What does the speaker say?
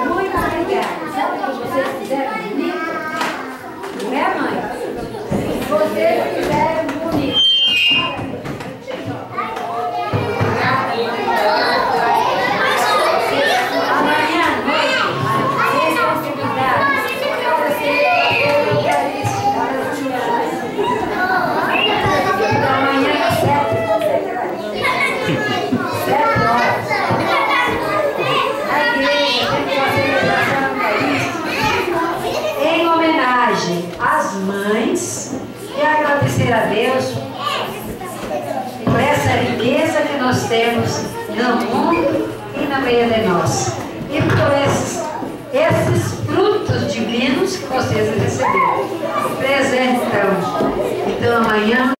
Muito obrigada. Sabe o que vocês fizeram bonito? Não é, mãe? Vocês fizeram bonito. Amanhã à noite, vocês vão se cuidar. Amanhã às 7 horas. A igreja tem que fazer celebração em homenagem às mães e agradecer a Deus por essa riqueza que nós temos no mundo e no meio de nós. E por esses frutos divinos que vocês receberam. Presentão. Então amanhã